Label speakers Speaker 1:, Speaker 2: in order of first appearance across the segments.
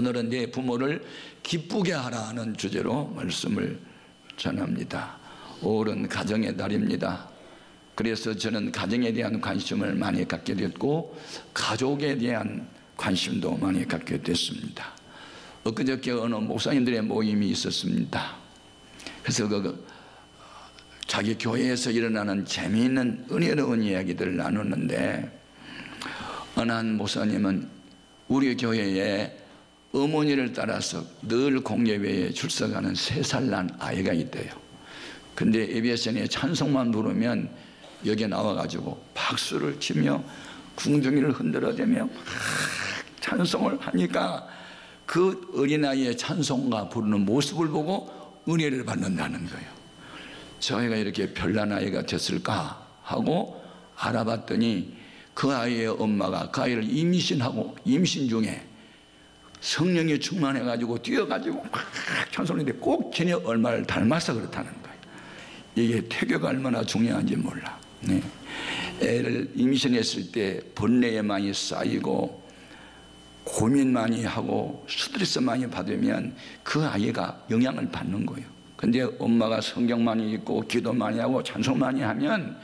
Speaker 1: 오늘은 내 부모를 기쁘게 하라는 주제로 말씀을 전합니다. 5월은 가정의 달입니다. 그래서 저는 가정에 대한 관심을 많이 갖게 됐고 가족에 대한 관심도 많이 갖게 됐습니다. 엊그저께 어느 목사님들의 모임이 있었습니다. 그래서 자기 교회에서 일어나는 재미있는 은혜로운 이야기들을 나누는데 어느 한 목사님은 우리 교회에 어머니를 따라서 늘 공예회에 출석하는 3살 난 아이가 있대요. 근데 ABSN에 찬송만 부르면 여기에 나와가지고 박수를 치며 궁둥이를 흔들어대며 찬송을 하니까 그 어린아이의 찬송가 부르는 모습을 보고 은혜를 받는다는 거예요. 저희가 이렇게 별난 아이가 됐을까 하고 알아봤더니 그 아이의 엄마가 그 아이를 임신하고 임신 중에 성령이 충만해가지고 뛰어가지고 찬송했는데 꼭 걔네 엄마를 닮아서 그렇다는 거예요. 이게 태교가 얼마나 중요한지 몰라. 네. 애를 임신했을 때 번뇌에 많이 쌓이고 고민 많이 하고 스트레스 많이 받으면 그 아이가 영향을 받는 거예요. 근데 엄마가 성경 많이 읽고 기도 많이 하고 찬송 많이 하면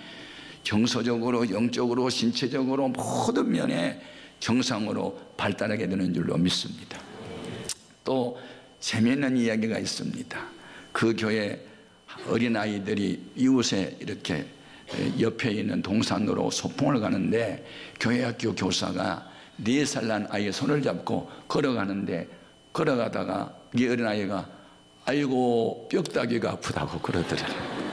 Speaker 1: 정서적으로 영적으로 신체적으로 모든 면에 정상으로 발달하게 되는 줄로 믿습니다. 또 재미있는 이야기가 있습니다. 그 교회 어린아이들이 이웃에 이렇게 옆에 있는 동산으로 소풍을 가는데 교회학교 교사가 4살 난 아이의 손을 잡고 걸어가는데 걸어가다가 이 어린아이가 아이고 뼈다귀가 아프다고 그러더래요.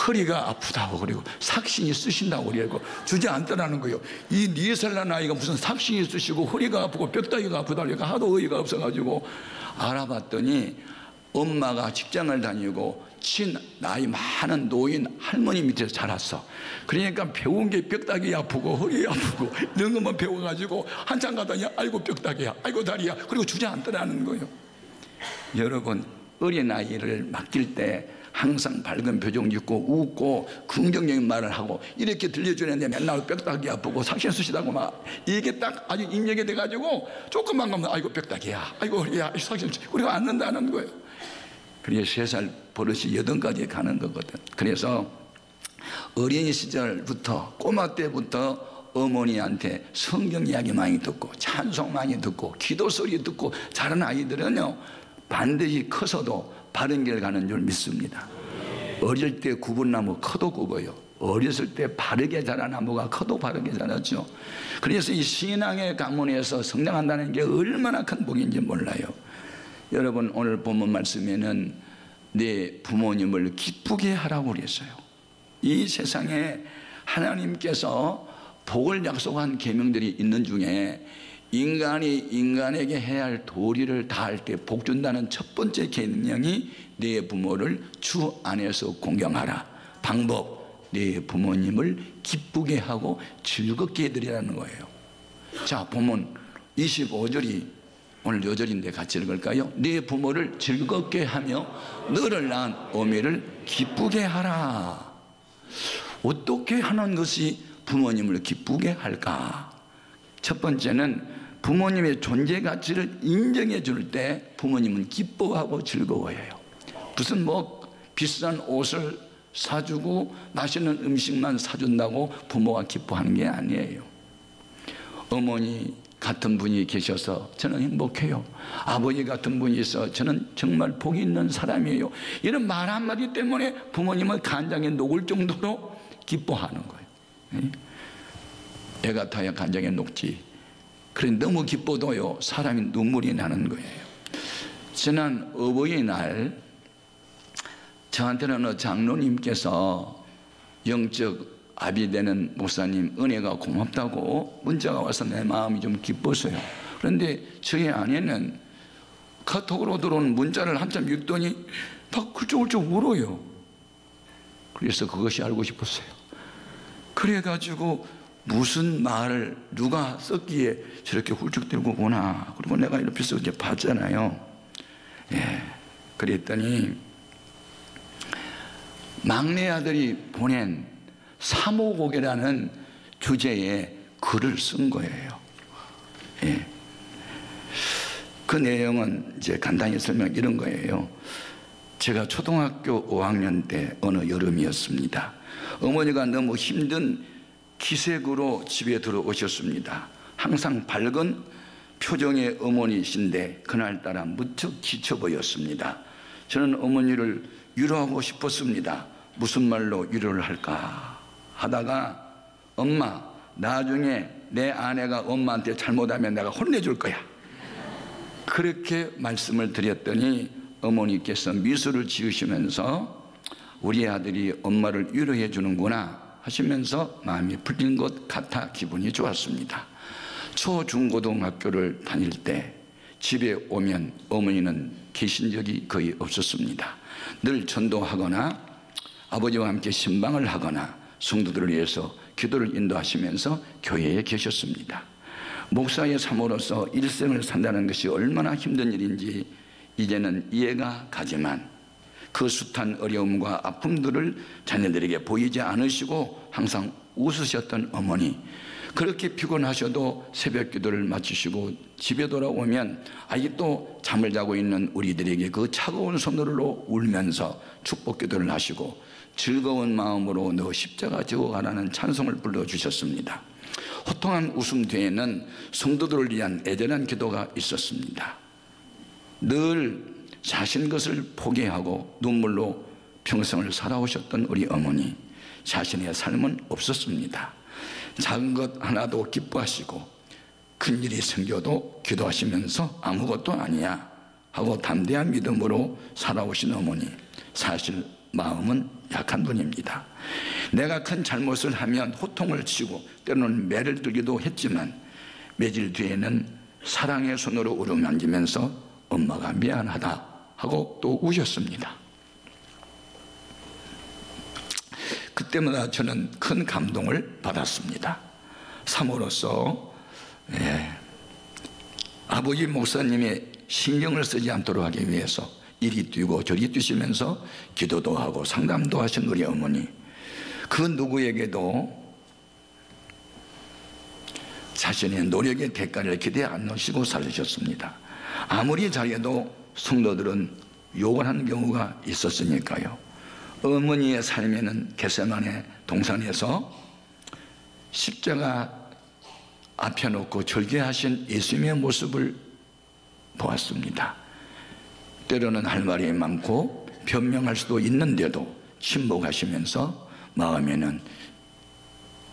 Speaker 1: 허리가 아프다고 그리고 삭신이 쑤신다고 그러고 주저앉더라는 거예요. 이 4살 난 아이가 무슨 삭신이 쑤시고 허리가 아프고 뼈다귀가 아프다고 그러니까 하도 어이가 없어가지고 알아봤더니 엄마가 직장을 다니고 나이 많은 노인 할머니 밑에서 자랐어. 그러니까 배운 게 뼈다귀 아프고 허리 아프고 이런 것만 배워가지고 한참 가더니 아이고 뼈다귀야 아이고 다리야 그리고 주저앉더라는 거예요. 여러분 어린아이를 맡길 때 항상 밝은 표정 짓고 웃고 긍정적인 말을 하고 이렇게 들려주는데 맨날 뼈다귀 아프고 삭신 쑤시다고 막 이게 딱 아주 입력이 돼가지고 조금만 가면 아이고 뼈다귀야 아이고 허리야 삭신 그리고 앉는다는 거예요. 그래서 3살 버릇이 8가지에 가는 거거든. 그래서 어린 시절부터 꼬마 때부터 어머니한테 성경 이야기 많이 듣고 찬송 많이 듣고 기도 소리 듣고 자란 아이들은요 반드시 커서도 바른 길 가는 줄 믿습니다. 어릴 때 굽은 나무 커도 굽어요. 어렸을 때 바르게 자란 나무가 커도 바르게 자랐죠. 그래서 이 신앙의 가문에서 성장한다는 게 얼마나 큰 복인지 몰라요. 여러분 오늘 본문 말씀에는 내 부모님을 기쁘게 하라고 그랬어요. 이 세상에 하나님께서 복을 약속한 계명들이 있는 중에 인간이 인간에게 해야 할 도리를 다할 때 복 준다는 첫 번째 계명이 내 부모를 주 안에서 공경하라. 방법, 내 부모님을 기쁘게 하고 즐겁게 해드리라는 거예요. 자, 본문 25절이 오늘 요절인데 같이 읽을까요? 네 부모를 즐겁게 하며 너를 낳은 어미를 기쁘게 하라. 어떻게 하는 것이 부모님을 기쁘게 할까? 첫 번째는 부모님의 존재 가치를 인정해 줄 때 부모님은 기뻐하고 즐거워해요. 무슨 비싼 옷을 사주고 맛있는 음식만 사준다고 부모가 기뻐하는 게 아니에요. 어머니 같은 분이 계셔서 저는 행복해요. 아버지 같은 분이 있어 저는 정말 복이 있는 사람이에요. 이런 말 한마디 때문에 부모님은 간장에 녹을 정도로 기뻐하는 거예요. 애 같아야 간장에 녹지. 그래 너무 기뻐도요 사람이 눈물이 나는 거예요. 지난 어버이날 저한테는 어느 장로님께서 영적 아비 되는 목사님 은혜가 고맙다고 문자가 와서 내 마음이 좀 기뻤어요. 그런데 저희 아내는 카톡으로 들어온 문자를 한참 읽더니 막 훌쩍훌쩍 울어요. 그래서 그것이 알고 싶었어요. 그래가지고 무슨 말을 누가 썼기에 저렇게 훌쩍 들고 오나. 그리고 내가 옆에서 이제 봤잖아요. 예. 그랬더니 막내 아들이 보낸 사모곡이라는 주제의 글을 쓴 거예요. 예. 그 내용은 이제 간단히 설명 이런 거예요. 제가 초등학교 5학년 때 어느 여름이었습니다. 어머니가 너무 힘든 기색으로 집에 들어오셨습니다. 항상 밝은 표정의 어머니이신데 그날따라 무척 지쳐 보였습니다. 저는 어머니를 위로하고 싶었습니다. 무슨 말로 위로를 할까 하다가 엄마, 나중에 내 아내가 엄마한테 잘못하면 내가 혼내줄 거야. 그렇게 말씀을 드렸더니 어머니께서 미소를 지으시면서 우리 아들이 엄마를 위로해 주는구나 하시면서 마음이 풀린 것 같아 기분이 좋았습니다. 초중고등학교를 다닐 때 집에 오면 어머니는 계신 적이 거의 없었습니다. 늘 전도하거나 아버지와 함께 신방을 하거나 성도들을 위해서 기도를 인도하시면서 교회에 계셨습니다. 목사의 삶으로서 일생을 산다는 것이 얼마나 힘든 일인지 이제는 이해가 가지만 그 숱한 어려움과 아픔들을 자녀들에게 보이지 않으시고 항상 웃으셨던 어머니, 그렇게 피곤하셔도 새벽 기도를 마치시고 집에 돌아오면 아직도 잠을 자고 있는 우리들에게 그 차가운 손으로 울면서 축복 기도를 하시고 즐거운 마음으로 너 십자가 지고 가라는 찬송을 불러주셨습니다. 호통한 웃음 뒤에는 성도들을 위한 애절한 기도가 있었습니다. 늘 자신 것을 포기하고 눈물로 평생을 살아오셨던 우리 어머니, 자신의 삶은 없었습니다. 작은 것 하나도 기뻐하시고 큰일이 생겨도 기도하시면서 아무것도 아니야 하고 담대한 믿음으로 살아오신 어머니, 사실 마음은 약한 분입니다. 내가 큰 잘못을 하면 호통을 치고 때로는 매를 들기도 했지만 며칠 뒤에는 사랑의 손으로 어루만지면서 엄마가 미안하다 하고 또 우셨습니다. 그때마다 저는 큰 감동을 받았습니다. 사모로서 아버지 목사님의 신경을 쓰지 않도록 하기 위해서 이리 뛰고 저리 뛰시면서 기도도 하고 상담도 하신 우리 어머니, 그 누구에게도 자신의 노력의 대가를 기대 안 놓으시고 살으셨습니다. 아무리 잘해도 성도들은 욕을 하는 경우가 있었으니까요. 어머니의 삶에는 겟세마네 동산에서 십자가 앞에 놓고 절개하신 예수님의 모습을 보았습니다. 때로는 할 말이 많고 변명할 수도 있는데도 침묵하시면서 마음에는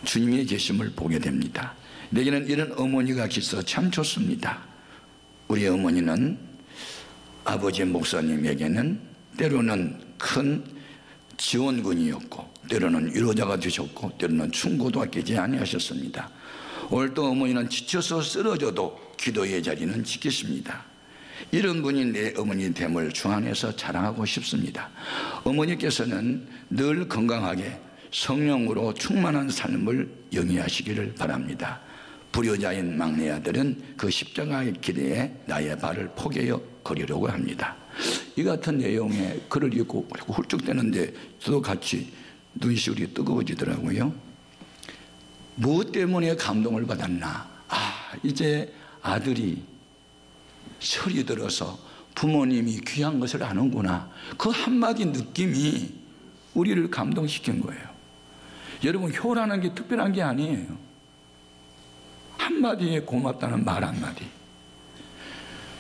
Speaker 1: 주님의 계심을 보게 됩니다. 내게는 이런 어머니가 있어 참 좋습니다. 우리 어머니는 아버지 목사님에게는 때로는 큰 지원군이었고 때로는 위로자가 되셨고 때로는 충고도 아끼지 아니하셨습니다. 오늘도 어머니는 지쳐서 쓰러져도 기도의 자리는 지키십니다. 이런 분이 내 어머니 됨을 주 안에서 자랑하고 싶습니다. 어머니께서는 늘 건강하게 성령으로 충만한 삶을 영위하시기를 바랍니다. 불효자인 막내 아들은 그 십자가의 길에 나의 발을 포개어 거리려고 합니다. 이 같은 내용의 글을 읽고 훌쩍대는데 저도 같이 눈시울이 뜨거워지더라고요. 무엇 때문에 감동을 받았나? 이제 아들이 철이 들어서 부모님이 귀한 것을 아는구나. 그 한마디 느낌이 우리를 감동시킨 거예요. 여러분, 효라는 게 특별한 게 아니에요. 한마디에 고맙다는 말 한마디.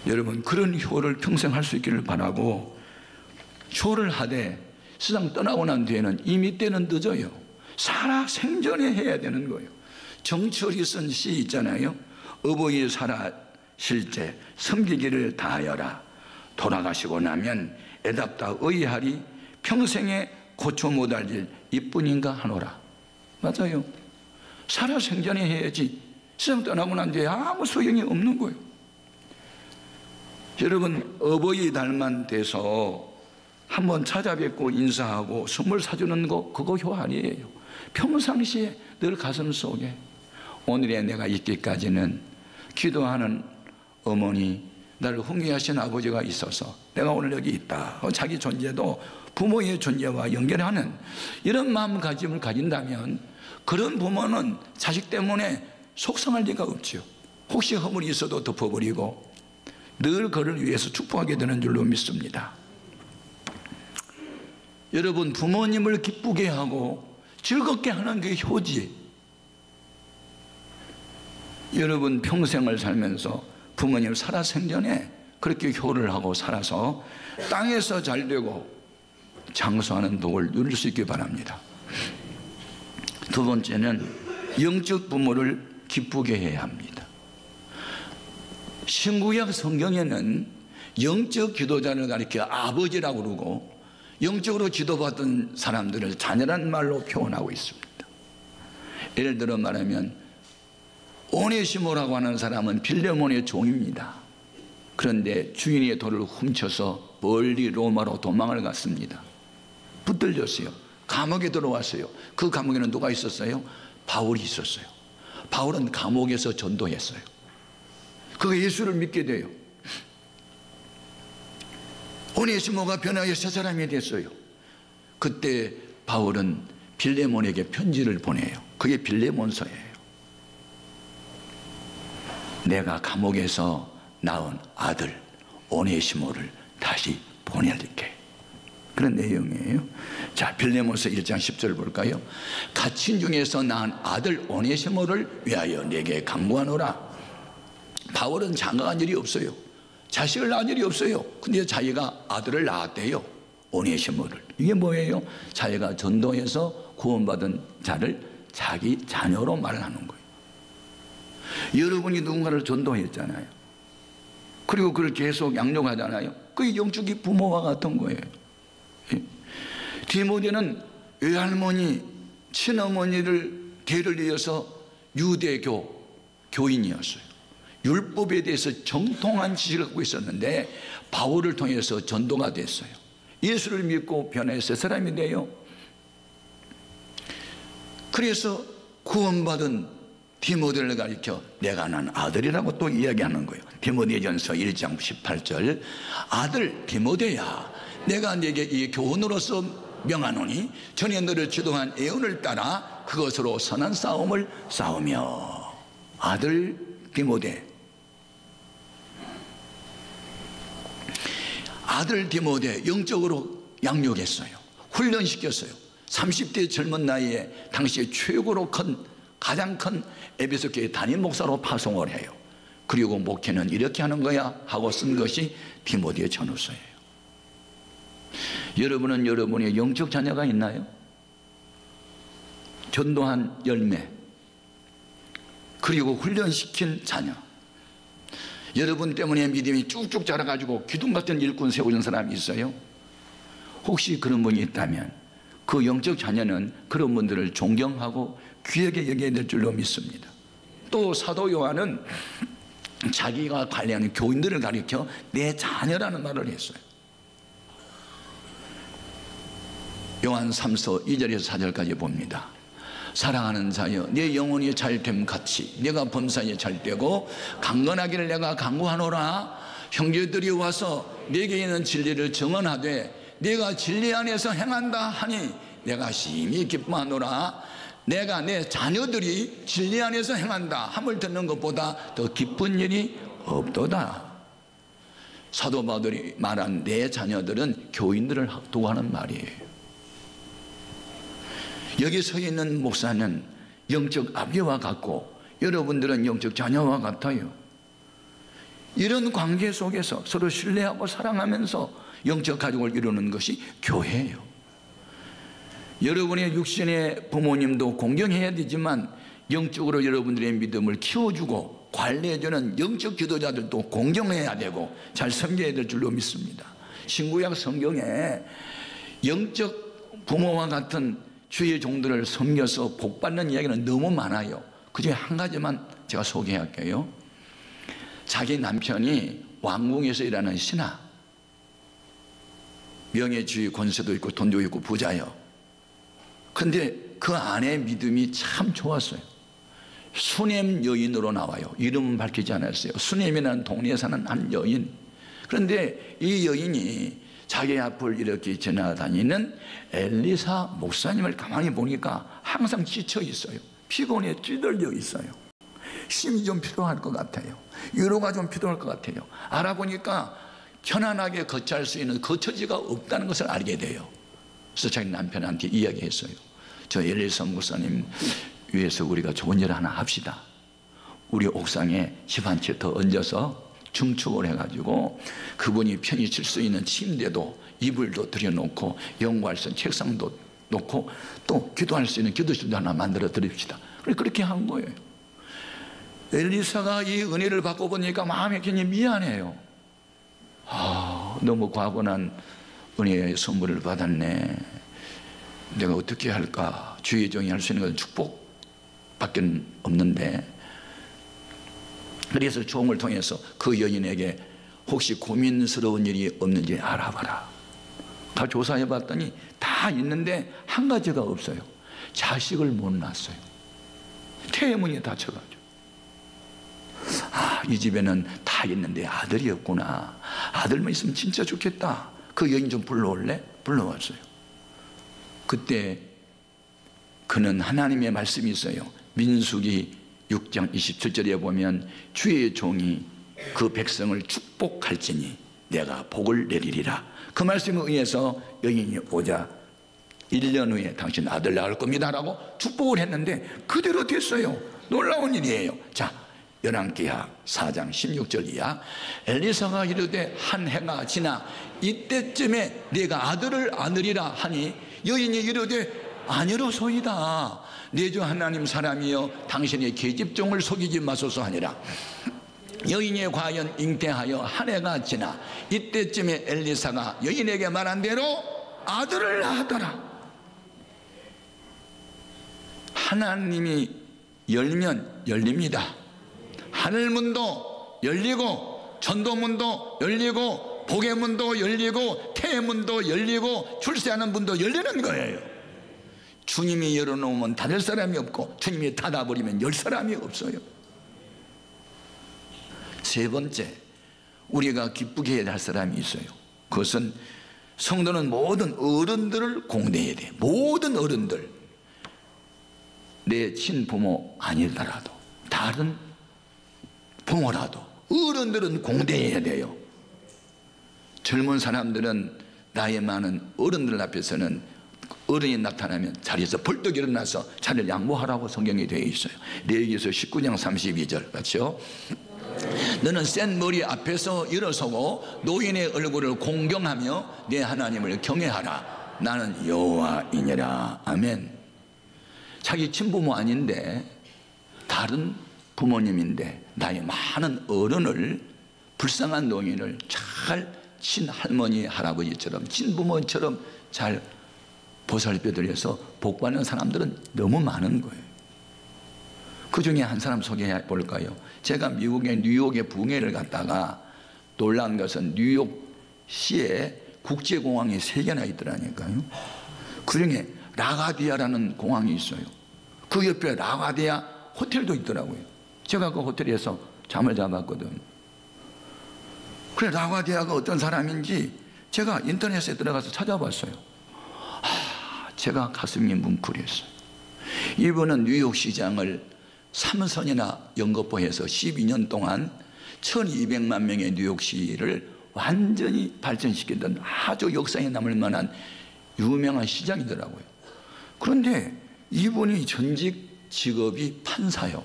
Speaker 1: 여러분, 그런 효를 평생 할 수 있기를 바라고, 효를 하되 세상 떠나고 난 뒤에는 이미 때는 늦어요. 살아 생전에 해야 되는 거예요. 정철이 쓴 시 있잖아요. 어버이 살아실 때 섬기기를 다하여라. 돌아가시고 나면 애답다 의하리. 평생에 고쳐 못할 일 이뿐인가 하노라. 맞아요. 살아 생전에 해야지 세상 떠나고 난 뒤에 아무 소용이 없는 거예요. 여러분, 어버이 달만 돼서 한번 찾아뵙고 인사하고 선물 사주는 거, 그거 효 아니에요. 평상시에 늘 가슴 속에 오늘의 내가 있기까지는 기도하는 어머니, 나를 훈계하신 아버지가 있어서 내가 오늘 여기 있다. 자기 존재도 부모의 존재와 연결하는 이런 마음가짐을 가진다면 그런 부모는 자식 때문에 속상할 리가 없죠. 혹시 허물이 있어도 덮어버리고 늘 그를 위해서 축복하게 되는 줄로 믿습니다. 여러분, 부모님을 기쁘게 하고 즐겁게 하는 그 효지, 여러분 평생을 살면서 부모님 살아생전에 그렇게 효를 하고 살아서 땅에서 잘되고 장수하는 복을 누릴 수 있기 바랍니다. 두 번째는 영적 부모를 기쁘게 해야 합니다. 신구약 성경에는 영적 기도자를 가리켜 아버지라고 그러고 영적으로 지도받은 사람들을 자녀라는 말로 표현하고 있습니다. 예를 들어 말하면 오네시모라고 하는 사람은 빌레몬의 종입니다. 그런데 주인의 돌을 훔쳐서 멀리 로마로 도망을 갔습니다. 붙들렸어요. 감옥에 들어왔어요. 그 감옥에는 누가 있었어요? 바울이 있었어요. 바울은 감옥에서 전도했어요. 그가 예수를 믿게 돼요. 오네시모가 변하여 새 사람이 됐어요. 그때 바울은 빌레몬에게 편지를 보내요. 그게 빌레몬서예요. 내가 감옥에서 낳은 아들 오네시모를 다시 보낼게. 그런 내용이에요. 자, 빌레몬서 1장 10절 볼까요? 갇힌 중에서 낳은 아들 오네시모를 위하여 내게 간구하노라. 바울은 장가간 일이 없어요. 자식을 낳은 일이 없어요. 근데 자기가 아들을 낳았대요. 오네시모를. 이게 뭐예요? 자기가 전도해서 구원받은 자를 자기 자녀로 말하는 거예요. 여러분이 누군가를 전도했잖아요. 그리고 그걸 계속 양육하잖아요. 그게 영적인 부모와 같은 거예요. 디모데는 외할머니, 친어머니를 대를 이어서 유대교 교인이었어요. 율법에 대해서 정통한 지식을 갖고 있었는데 바울을 통해서 전도가 됐어요. 예수를 믿고 변해서 사람이 돼요. 그래서 구원받은 디모데를 가리켜 내가 난 아들이라고 또 이야기하는 거예요. 디모데전서 1장 18절 아들 디모데야 내가 네게 이 교훈으로서 명하노니 전에 너를 지도한 예언을 따라 그것으로 선한 싸움을 싸우며. 아들 디모데, 아들 디모데 영적으로 양육했어요. 훈련시켰어요. 30대 젊은 나이에 당시에 최고로 가장 큰 에베소 교회 담임 목사로 파송을 해요. 그리고 목회는 이렇게 하는 거야 하고 쓴 것이 디모데 전후서예요. 여러분은 여러분의 영적 자녀가 있나요? 전도한 열매, 그리고 훈련시킨 자녀. 여러분 때문에 믿음이 쭉쭉 자라가지고 기둥 같은 일꾼 세우는 사람이 있어요? 혹시 그런 분이 있다면 그 영적 자녀는 그런 분들을 존경하고 귀하게 여겨야 될 줄로 믿습니다. 또 사도 요한은 자기가 관리하는 교인들을 가리켜 내 자녀라는 말을 했어요. 요한 3서 2절에서 4절까지 봅니다. 사랑하는 자여 내 영혼이 잘됨 같이 내가 범사에 잘되고 강건하기를 내가 간구하노라. 형제들이 와서 내게 있는 진리를 증언하되 내가 진리 안에서 행한다 하니 내가 심히 기뻐하노라. 내가 내 자녀들이 진리 안에서 행한다 함을 듣는 것보다 더 기쁜 일이 없도다. 사도 바울이 말한 내 자녀들은 교인들을 두고 하는 말이에요. 여기 서 있는 목사는 영적 아버지와 같고 여러분들은 영적 자녀와 같아요. 이런 관계 속에서 서로 신뢰하고 사랑하면서 영적 가족을 이루는 것이 교회예요. 여러분의 육신의 부모님도 공경해야 되지만 영적으로 여러분들의 믿음을 키워주고 관리해주는 영적 지도자들도 공경해야 되고 잘 섬겨야 될 줄로 믿습니다. 신구약 성경에 영적 부모와 같은 주의 종들을 섬겨서 복받는 이야기는 너무 많아요. 그중에 한 가지만 제가 소개할게요. 자기 남편이 왕궁에서 일하는 신하, 명예주의 권세도 있고 돈도 있고 부자예요. 근데 그 아내의 믿음이 참 좋았어요. 수냄 여인으로 나와요. 이름은 밝히지 않았어요. 수냄이라는 동네에 사는 한 여인. 그런데 이 여인이 자기 앞을 이렇게 지나다니는 엘리사 목사님을 가만히 보니까 항상 지쳐 있어요. 피곤해 찌들려 있어요. 힘이 좀 필요할 것 같아요. 위로가 좀 필요할 것 같아요. 알아보니까 편안하게 거처할 수 있는 거처지가 없다는 것을 알게 돼요. 그래서 자기 남편한테 이야기했어요. 저 엘리사 목사님 위해서 우리가 좋은 일 하나 합시다. 우리 옥상에 집 한 채 더 얹어서 중축을 해가지고 그분이 편히 칠 수 있는 침대도 이불도 들여놓고 연구할 수 있는 책상도 놓고 또 기도할 수 있는 기도실도 하나 만들어 드립시다. 그렇게 한 거예요. 엘리사가 이 은혜를 받고 보니까 마음이 굉장히 미안해요. 너무 과분한 은혜의 선물을 받았네. 내가 어떻게 할까? 주의 종이 할 수 있는 건 축복밖에 없는데. 그래서 종을 통해서 그 여인에게 혹시 고민스러운 일이 없는지 알아봐라. 다 조사해 봤더니 다 있는데 한 가지가 없어요. 자식을 못 낳았어요. 태문이 닫혀가지고. 이 집에는 다 있는데 아들이 없구나. 아들만 있으면 진짜 좋겠다. 그 여인 좀 불러올래? 불러왔어요. 그때 그는 하나님의 말씀이 있어요. 민수기 6장 27절에 보면 주의 종이 그 백성을 축복할지니 내가 복을 내리리라. 그 말씀에 의해서 여인이 오자 1년 후에 당신 아들 낳을 겁니다 라고 축복을 했는데 그대로 됐어요. 놀라운 일이에요. 자, 열왕기하 4장 16절 이하. 엘리사가 이르되 한 해가 지나 이때쯤에 네가 아들을 안으리라 하니 여인이 이르되 아니로소이다. 내 주 하나님 사람이여 당신의 계집종을 속이지 마소서 하니라. 여인이 과연 잉태하여 한 해가 지나 이때쯤에 엘리사가 여인에게 말한 대로 아들을 낳았더라. 하나님이 열면 열립니다. 하늘문도 열리고 전도문도 열리고 복의 문도 열리고 태의 문도 열리고 출세하는 문도 열리는 거예요. 주님이 열어놓으면 닫을 사람이 없고 주님이 닫아버리면 열 사람이 없어요. 세 번째, 우리가 기쁘게 해야 할 사람이 있어요. 그것은 성도는 모든 어른들을 공대해야 돼. 모든 어른들, 내 친부모 아니더라도 다른 부모라도 어른들은 공대해야 돼요. 젊은 사람들은 나이 많은 어른들 앞에서는 어른이 나타나면 자리에서 벌떡 일어나서 자리를 양보하라고 성경에 되어 있어요. 레위기서 19장 32절 맞죠? 너는 센 머리 앞에서 일어서고 노인의 얼굴을 공경하며 내 하나님을 경외하라. 나는 여호와이니라. 아멘. 자기 친부모 아닌데 다른 부모님인데 나이 많은 어른을, 불쌍한 노인을 잘 친할머니 할아버지처럼 친부모처럼 잘 보살펴드려서 복받는 사람들은 너무 많은 거예요. 그 중에 한 사람 소개해 볼까요? 제가 미국의 뉴욕에 부흥회를 갔다가 놀란 것은 뉴욕시에 국제공항이 3개나 있더라니까요. 그 중에 라가디아라는 공항이 있어요. 그 옆에 라가디아 호텔도 있더라고요. 제가 그 호텔에서 잠을 잡았거든. 그래, 라가디아가 어떤 사람인지 제가 인터넷에 들어가서 찾아봤어요. 제가 가슴이 뭉클했어요. 이분은 뉴욕시장을 3선이나 연거포해서 12년 동안 1200만 명의 뉴욕시를 완전히 발전시켰던 아주 역사에 남을 만한 유명한 시장이더라고요. 그런데 이분이 전직 직업이 판사요.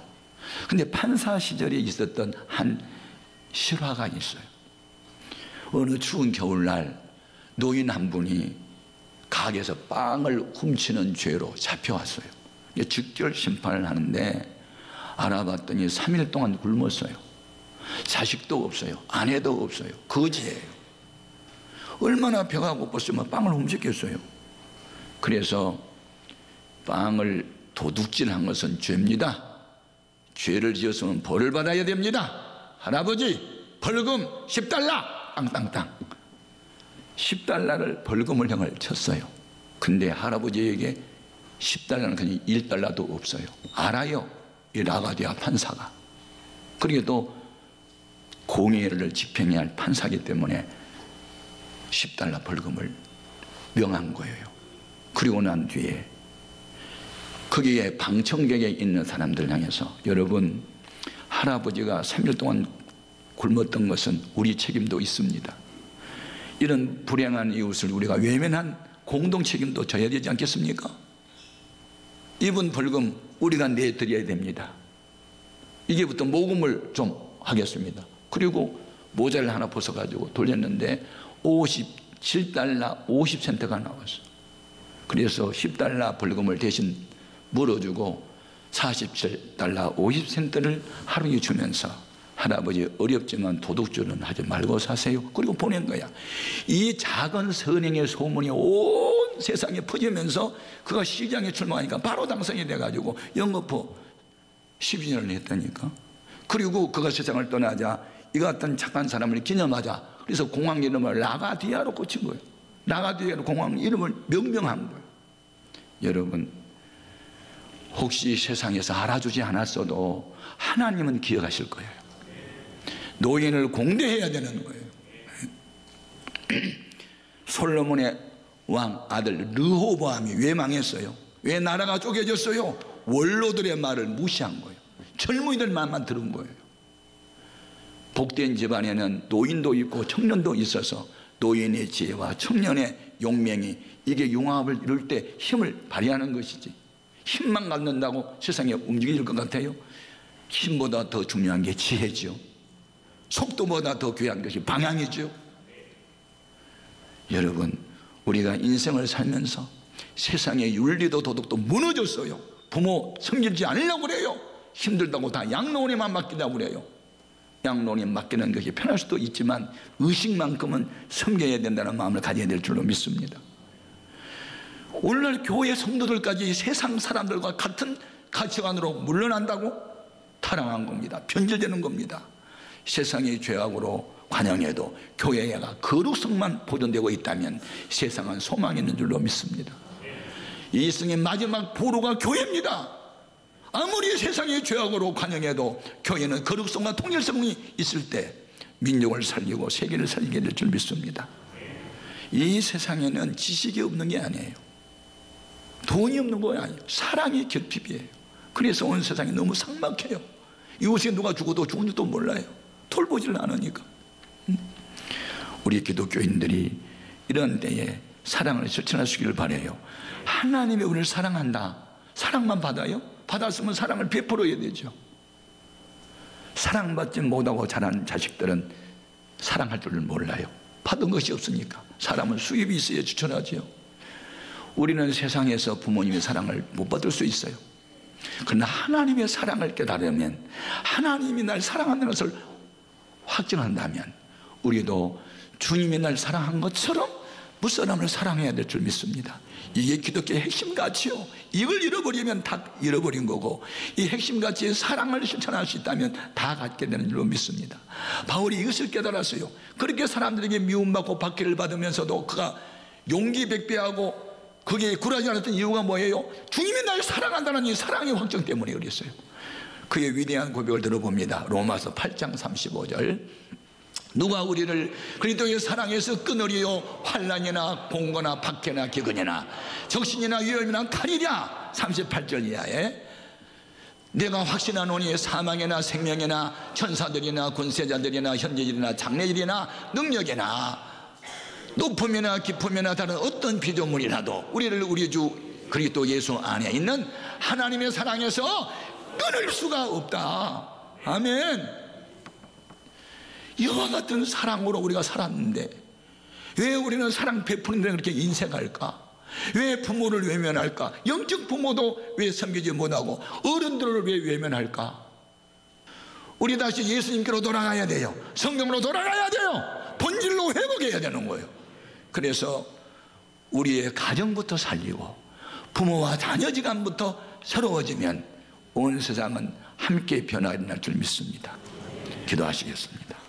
Speaker 1: 근데 판사 시절에 있었던 한 실화가 있어요. 어느 추운 겨울날 노인 한 분이 가게에서 빵을 훔치는 죄로 잡혀왔어요. 즉결 심판을 하는데 알아봤더니 3일 동안 굶었어요. 자식도 없어요. 아내도 없어요. 거지예요. 얼마나 배가 고팠으면 빵을 훔쳤겠어요. 그래서 빵을 도둑질한 것은 죄입니다. 죄를 지었으면 벌을 받아야 됩니다. 할아버지 벌금 10달러 땅땅땅. 10달러를 벌금을 형을 쳤어요. 근데 할아버지에게 10달러는 그냥 1달러도 없어요. 알아요, 이 라가디아 판사가. 그래도 공의를 집행해야 할 판사기 때문에 10달러 벌금을 명한 거예요. 그리고 난 뒤에 거기에 방청객에 있는 사람들 향해서 여러분, 할아버지가 3일 동안 굶었던 것은 우리 책임도 있습니다. 이런 불행한 이웃을 우리가 외면한 공동 책임도 져야 되지 않겠습니까? 이분 벌금 우리가 내드려야 됩니다. 이제부터 모금을 좀 하겠습니다. 그리고 모자를 하나 벗어가지고 돌렸는데 57달러 50센트가 나왔어요. 그래서 10달러 벌금을 대신 물어주고 47달러 50센트를 하루에 주면서 할아버지 어렵지만 도둑질은 하지 말고 사세요. 그리고 보낸 거야. 이 작은 선행의 소문이 온 세상에 퍼지면서 그가 시장에 출마하니까 바로 당선이 돼가지고 영업부 12년을 했다니까. 그리고 그가 세상을 떠나자 이 같은 착한 사람을 기념하자 그래서 공항 이름을 라가디아로 고친 거예요. 라가디아로 공항 이름을 명명한 거예요. 여러분, 혹시 세상에서 알아주지 않았어도 하나님은 기억하실 거예요. 노인을 공대해야 되는 거예요. 솔로몬의 왕 아들 르호보암이 왜 망했어요? 왜 나라가 쪼개졌어요? 원로들의 말을 무시한 거예요. 젊은이들 말만 들은 거예요. 복된 집안에는 노인도 있고 청년도 있어서 노인의 지혜와 청년의 용맹이 이게 융합을 이룰 때 힘을 발휘하는 것이지, 힘만 갖는다고 세상에 움직일 것 같아요? 힘보다 더 중요한 게 지혜죠. 속도보다 더 귀한 것이 방향이죠. 여러분, 우리가 인생을 살면서 세상의 윤리도 도덕도 무너졌어요. 부모 섬기지 않으려고 그래요. 힘들다고 다 양로원에만 맡기려고 그래요. 양로원에 맡기는 것이 편할 수도 있지만 의식만큼은 섬겨야 된다는 마음을 가져야 될 줄로 믿습니다. 오늘날 교회 성도들까지 세상 사람들과 같은 가치관으로 물러난다고 타락한 겁니다. 변질되는 겁니다. 세상의 죄악으로 관영해도 교회가 거룩성만 보존되고 있다면 세상은 소망이 있는 줄로 믿습니다. 이 생의 마지막 보루가 교회입니다. 아무리 세상의 죄악으로 관영해도 교회는 거룩성과 통일성이 있을 때 민족을 살리고 세계를 살리게 될 줄 믿습니다. 이 세상에는 지식이 없는 게 아니에요. 돈이 없는 거 아니에요. 사랑이 결핍이에요. 그래서 온 세상이 너무 삭막해요. 이웃에 누가 죽어도 죽은지도 몰라요. 돌보지를 않으니까. 우리 기독교인들이 이런 때에 사랑을 실천하시기를 바라요. 하나님이 우리를 사랑한다. 사랑만 받아요? 받았으면 사랑을 베풀어야 되죠. 사랑받지 못하고 자란 자식들은 사랑할 줄을 몰라요. 받은 것이 없으니까. 사람은 수입이 있어야 추천하죠. 우리는 세상에서 부모님의 사랑을 못 받을 수 있어요. 그러나 하나님의 사랑을 깨달으면, 하나님이 날 사랑한다는 것을 확증한다면 우리도 주님이 날 사랑한 것처럼 무사람을 사랑해야 될 줄 믿습니다. 이게 기독교의 핵심 가치요. 이걸 잃어버리면 다 잃어버린 거고, 이 핵심 가치의 사랑을 실천할 수 있다면 다 갖게 되는 줄로 믿습니다. 바울이 이것을 깨달았어요. 그렇게 사람들에게 미움받고 박해를 받으면서도 그가 용기 백배하고 그게 굴하지 않았던 이유가 뭐예요? 주님이 날 사랑한다는 이 사랑의 확정 때문에 그랬어요. 그의 위대한 고백을 들어봅니다. 로마서 8장 35절. 누가 우리를 그리스도의 사랑에서 끊으리요? 환난이나 공고나 박해나 기근이나 적신이나 위험이나 칼이랴. 38절 이하에 내가 확신하노니 사망이나 생명이나 천사들이나 군세자들이나 현재일이나 장래일이나 능력이나 높음이나 깊음이나 다른 어떤 피조물이라도 우리를 우리 주 그리스도 예수 안에 있는 하나님의 사랑에서 끊을 수가 없다. 아멘. 이와 같은 사랑으로 우리가 살았는데 왜 우리는 사랑 베푸는 데 그렇게 인색할까? 왜 부모를 외면할까? 영적 부모도 왜 섬기지 못하고 어른들을 왜 외면할까? 우리 다시 예수님께로 돌아가야 돼요. 성경으로 돌아가야 돼요. 본질로 회복해야 되는 거예요. 그래서 우리의 가정부터 살리고 부모와 자녀지간부터 새로워지면 온 세상은 함께 변화가 날 줄 믿습니다. 기도하시겠습니다.